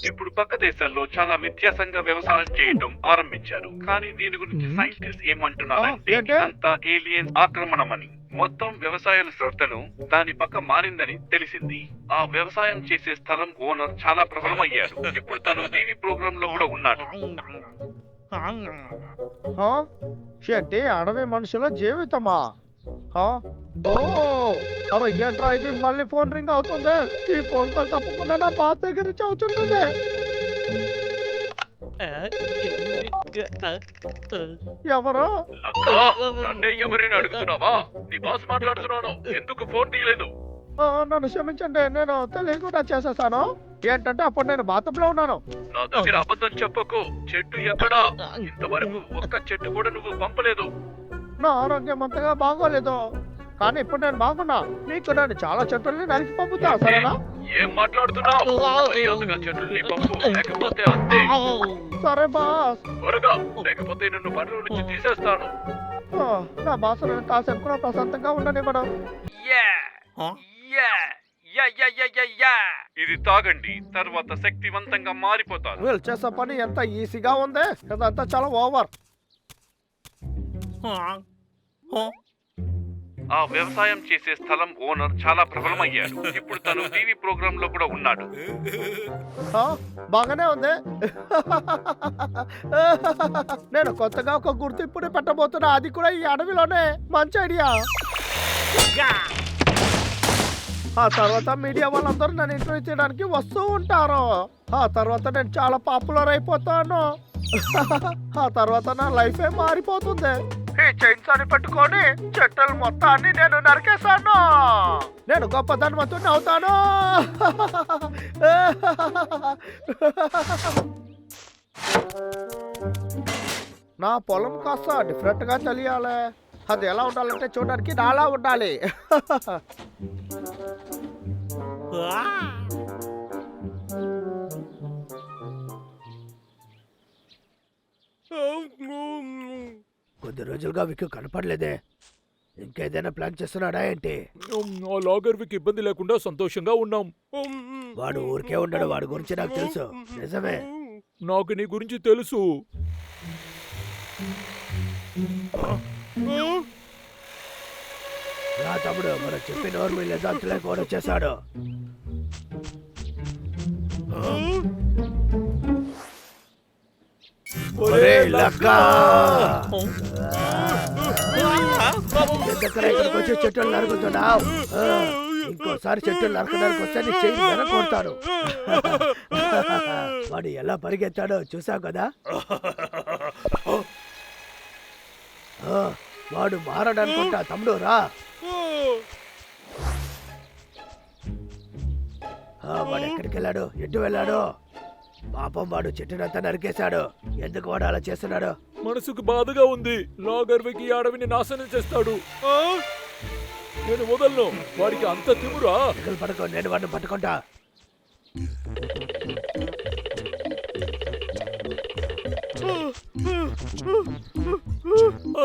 ఇప్పుడు పక్క దేశాల్లో చాలా వ్యత్యాసంగా వ్యవసాయం చేయటం ఆరంభించారు. కానీ దీని గురించి సైంటిస్ట్ ఏమంటున్నారంటే ఏంటి? ఇదంతా ఏలియన్ ఆక్రమణమని. మొత్తం వ్యవసాయ శ్రద్ధను దాని పక్క మారిందని తెలిసింది. ఆ వ్యవసాయం చేసే స్థలం ఓనర్ చాలా ప్రబలమయ్యాడు. ఇప్పుడు తను టీవీ ప్రోగ్రామ్ లో కూడా ఉన్నాడు. ఏంటి అడవి మనుషుల జీవితమా? ఓ అవి ఏంట్రా ఇది? మళ్ళీ ఫోన్ రింగ్ అవుతుంది. ఈ ఫోన్ కాల్ తప్పకుండా నా బాస్ దగ్గర నుంచి అవుతుంటుంది. ఎవరు? అక్క, నన్నే ఎవరైనా అడుగుతున్నావా? నీ బాస్ మాట్లాడుతున్నాను. ఎందుకు ఫోన్ తీయలేదు? నన్ను క్షమించండి, నేను తెలియకుండా చేసేసాను. ఏంటంటే అప్పుడు నేను బాత్రూంలో ఉన్నాను. నా దగ్గర అబద్ధం చెప్పకు. చెట్టు ఎక్కడా? ఇంతవరకు ఒక్క చెట్టు కూడా నువ్వు పంపలేదు. నా ఆరోగ్యం అంతగా బాగోలేదు, కానీ ఇప్పుడు నేను బాగున్నా. నీకు నేను చాలా చెట్టుల్ని నరికి పంపుతా, సరేనా? ఏం మాట్లాడుతున్నావు? మర్యాదగా చెట్టుల్ని పంపు, లేకపోతే అంతే. సరే బాస్. త్వరగా, లేకపోతే నిన్ను పనుల నుంచి తీసేస్తాను. నా బాస్ నేను కాసేపు కూడా ప్రశాంతంగా ఉండనివ్వడం. ఇది తాగండి, తర్వాత శక్తివంతంగా మారిపోతారు. వీళ్ళు చేసే పని ఎంత ఈజీగా ఉంది, ఇదంతా చాలా ఓవర్. ఆ వ్యవసాయం చేసే స్థలం ఓనర్ చాలా ప్రబలమయ్యాడు. ఇప్పుడు తను టీవీ ప్రోగ్రామ్ లో కూడా ఉన్నాడు. బాగానే ఉంది. నేను కొత్తగా ఒక గుర్తింపుని పెట్టబోతున్నా, అది కూడా ఈ అడవిలోనే. మంచి ఐడియా. ఆ తర్వాత మీడియా వాళ్ళందరూ నన్ను ఇంటర్వ్యూ చేయడానికి వస్తూ ఉంటారు. ఆ తర్వాత నేను చాలా పాపులర్ అయిపోతాను. ఆ తర్వాత నా లైఫే మారిపోతుంది. ఈ చైన్స్ అని పట్టుకొని చెట్టులు మొత్తాన్ని నేను నరికేశాను. నేను గొప్ప ధనవంతుని అవుతాను. నా పొలం కాస్త డిఫరెంట్ గా తెలియాలి. అది ఎలా ఉండాలంటే చూడడానికి నాలా ఉండాలి. కొద్ది రోజులుగా విక్కు కనపడలేదే. ఇంకేదైనా ప్లాన్ చేస్తున్నాడా ఏంటి? ఆ లాగర్వికి ఇబ్బంది లేకుండా సంతోషంగా ఉన్నాం. వాడు ఊరికే ఉండడు, వాడి గురించి నాకు తెలుసు. నిజమే. నాకు నీ గురించి తెలుసు. నా తమ్ముడు మనం చెప్పి నోరు మీద లేదంతలే కూడా వచ్చేసాడు. ఇక్కడికి వచ్చి చెట్టులు నరుకుతున్నావు. ఇంకోసారి చెట్టులు నరకడానికి వస్తే నీ చెయ్యి వెనకొడతాడు. వాడు ఎలా పరిగెత్తాడో చూసావు కదా. వాడు మారడనుకుంటా. తమ్ముడు రా. వాడు ఎక్కడికి వెళ్ళాడు? ఎటు వెళ్ళాడు? పాపం, వాడు చెట్టునంతా నరికేశాడు. ఎందుకు వాడు అలా చేస్తున్నాడు? మనసుకు బాధగా ఉంది. లాగర్వికి ఈ అడవిని నాశనం చేస్తాడు. నేను వదలను. వాడికి అంత తిమురా. పడుకో, నేను వాడిని పట్టుకుంటా.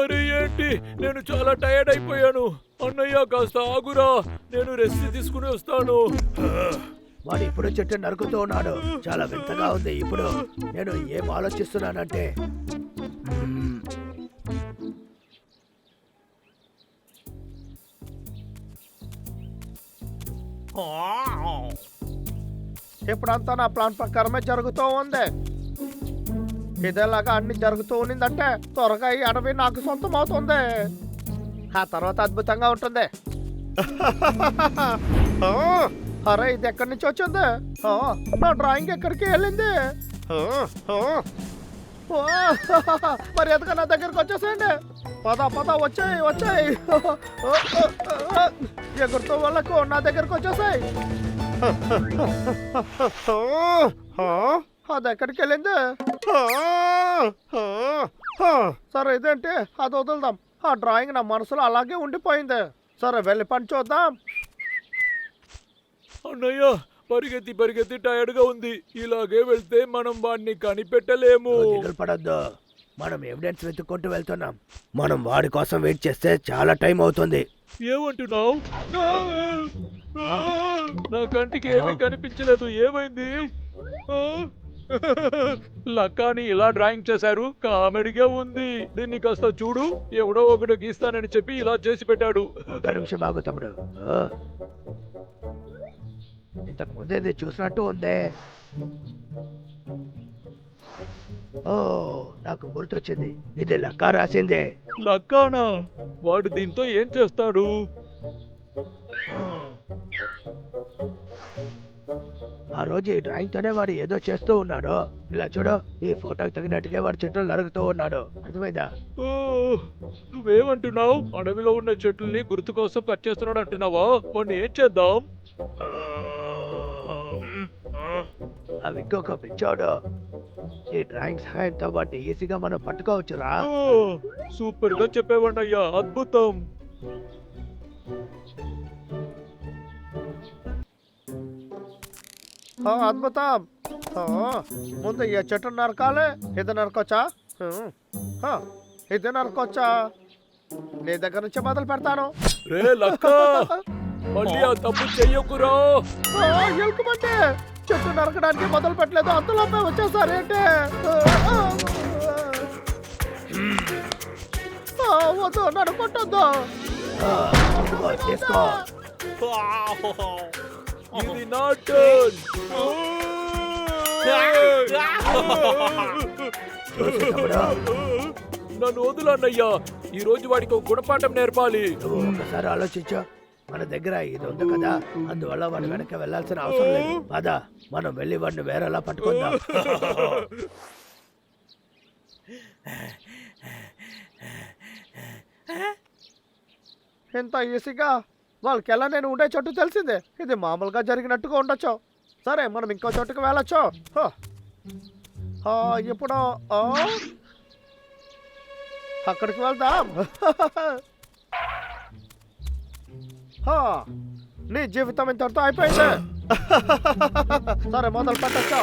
అరే ఏంటి, నేను చాలా టైర్డ్ అయిపోయాను. అన్నయ్య కాస్త ఆగురా, నేను రెస్ట్ తీసుకుని వస్తాను. వాడు ఇప్పుడు చెట్టు నరుకుతూ ఉన్నాడు. చాలా వింతగా ఉంది. ఇప్పుడు నేను ఏం ఆలోచిస్తున్నానంటే, ఇప్పుడంతా నా ప్లాన్ ప్రకారమే జరుగుతూ ఉంది. ఇదేలాగా అన్ని జరుగుతూ ఉన్నిందంటే త్వరగా ఈ అడవి నాకు సొంతం అవుతుంది. ఆ తర్వాత అద్భుతంగా ఉంటుంది. అరే, ఇది ఎక్కడి నుంచి వచ్చింది? నా డ్రాయింగ్ ఎక్కడికి వెళ్ళింది? మరి ఎదుగా నా దగ్గరకు వచ్చేసేయండి. పద వచ్చాయి. ఎగురుతూ వాళ్ళకు నా దగ్గరకు వచ్చేసాయి. అది ఎక్కడికి వెళ్ళింది? సరే, ఇదేంటి? అది వదులుదాం. ఆ డ్రాయింగ్ నా మనసులో అలాగే ఉండిపోయింది. సరే, వెళ్ళి పని చూద్దాం. అన్నయ్య, పరిగెత్తి టైర్డ్ గా ఉంది. ఇలాగే వెళ్తే మనం వాడిని కనిపెట్టలేము. పడద్దు. మనం ఎవిడెన్స్ వెతుక్కుంటూ వెళ్తున్నాం. మనం వాడి కోసం వెయిట్ చేస్తే చాలా టైం అవుతుంది. ఏమంటున్నావు? నా కంటికి ఏమీ కనిపించలేదు. ఏమైంది? లక్కాని ఇలా డ్రాయింగ్ చేశారు. కామెడీగా ఉంది. దీన్ని కాస్త చూడు. ఎవడో ఒకటి గీస్తానని చెప్పి ఇలా చేసి పెట్టాడు. ఒక్క నిమిషం బాగు తమ్ముడు. ఇంతకు ముందే చూసినట్టు ఉందే. ఓ, నాకు గుర్తొచ్చింది. ఇది లక్కా రాసిందే. లక్కానా? వాడు దీంతో ఏం చేస్తాడు? ఆ రోజు ఈ డ్రాయింగ్ తోనే వాడు ఏదో చేస్తూ ఉన్నాడు. ఇలా చూడు, ఈ ఫోటోకి తగినట్టుగా వాడు చెట్లు నరుగుతూ ఉన్నాడు. అర్థమైందా? ఓ, నువ్వేమంటున్నావు? అడవిలో ఉన్న చెట్లని గుర్తు కోసం కట్ చేస్తున్నాడు అంటున్నావా? వాడిని ఏం చేద్దాం? అవి ఇంకొక పిచ్చోడు. ఈ డ్రాయింగ్ సహాయంతో వాటిని ఈజీగా మనం పట్టుకోవచ్చురా. ఓ, సూపర్ గా చెప్పేవాడి అయ్యా. అద్భుతం. అద్భుతం. ముందు ఈ చెట్టు నరకాలి. ఇది నరకొచ్చా? ఇది నరకొచ్చా? నీ దగ్గర నుంచి మొదలు పెడతాను. రే లక్కా, మళ్ళీ ఆ తప్పు చెయ్యకురా. ఎలుకమంటే చెట్టు నరకడానికి మొదలు పెట్టలేదు, అంతలోపే వచ్చేసారేంటి? వద్దు, నన్ను కొట్టొద్దు. తీసుకో. ఇది నా టర్న్. నన్ను వదులన్నయ్యా. ఈ రోజు వాడికి ఒక గుణపాఠం నేర్పాలి. ఒకసారి ఆలోచించు. మన దగ్గర ఇది ఉంది కదా, అందువల్ల వాడి వెనక వెళ్ళాల్సిన అవసరం లేదు. పద, మనం వెళ్ళి వాడిని వేరేలా పట్టుకుందాం. ఎంత ఈజీగా వాళ్ళకి ఎలా నేను ఉండే చోటు తెలిసిందే. ఇది మామూలుగా జరిగినట్టుగా ఉండొచ్చు. సరే, మనం ఇంకో చోటుకు వెళ్ళొచ్చు. ఇప్పుడు అక్కడికి వెళ్దాం. నీ జీవితం ఇంతటితో అయిపోయింది. సరే, మొదలు పెట్టచ్చు.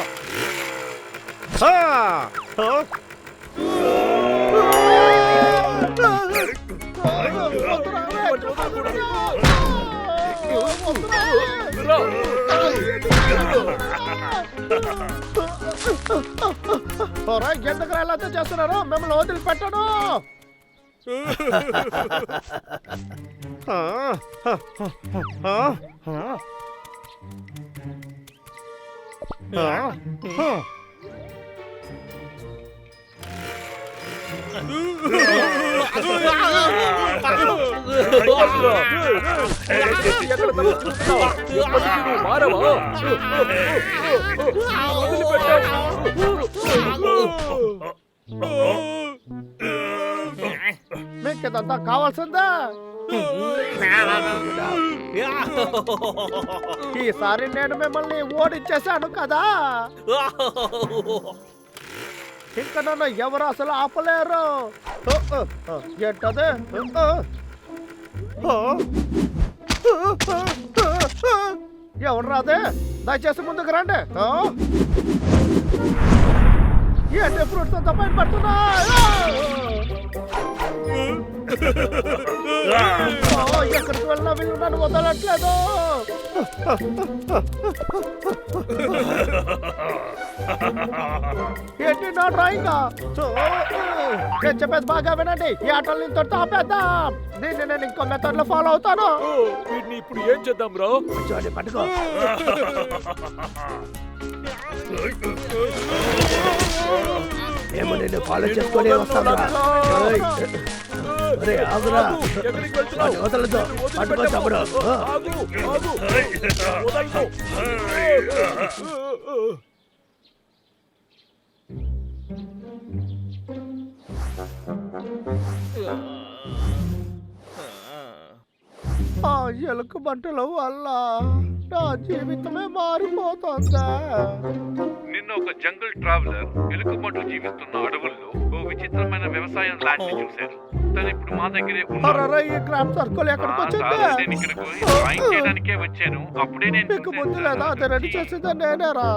ఎందుకు ఎలా చేస్తున్నారు? మిమ్మల్ని వదిలిపెట్టను. మీకు ఇదంతా కావాల్సిందా? ఈసారి నేను మిమ్మల్ని ఓడించేశాను కదా. ఇంకా నన్ను ఎవరు అసలు ఆపలేరు. ఏంటది? ఎవరు రాదే? దయచేసి ముందుకు రండి. ఏంటి ఫ్రూట్స్ అంతా పైన పడుతున్నా? ఎక్కడికి వెళ్ళినా వీళ్ళు నన్ను వదలట్లేదు. ఏంటి నా డ్రాయింగ్? నేను చెప్పేది బాగా వినండి. ఈ ఆటలు ఇంతటితో ఆపేద్దాం. దీన్ని నేను ఇంకో మెథడ్ లో ఫాలో అవుతాను. వీటిని ఇప్పుడు ఏం చేద్దాం రా? చూడండి, పట్టుకో. ఏమో నేను ఫాలో చేసుకొని వస్తాను. ఆగురా, వదలదు. పట్టుకో తమ్ముడు. ఆ ఎలుక మంటల వల్ల నా జీవితమే మారిపోతుందా? నిన్న ఒక జంగల్ ట్రావెలర్ ఎలుకబంటు జీవిస్తున్న అడవుల్లో ఓ విచిత్రమైన వ్యవసాయం ల్యాండ్ ని చూశారు. తను ఇప్పుడు మా దగ్గరే అరే, ఈ క్రాప్ సర్కిల్ ఎక్కడికి వచ్చింది? నేను ఇక్కడికి డ్రాయింగ్ చేయడానికే వచ్చాను. అప్పుడే నేను మీకు ముందు లేదా? అది రెడీ చేసిందా నేనేరా?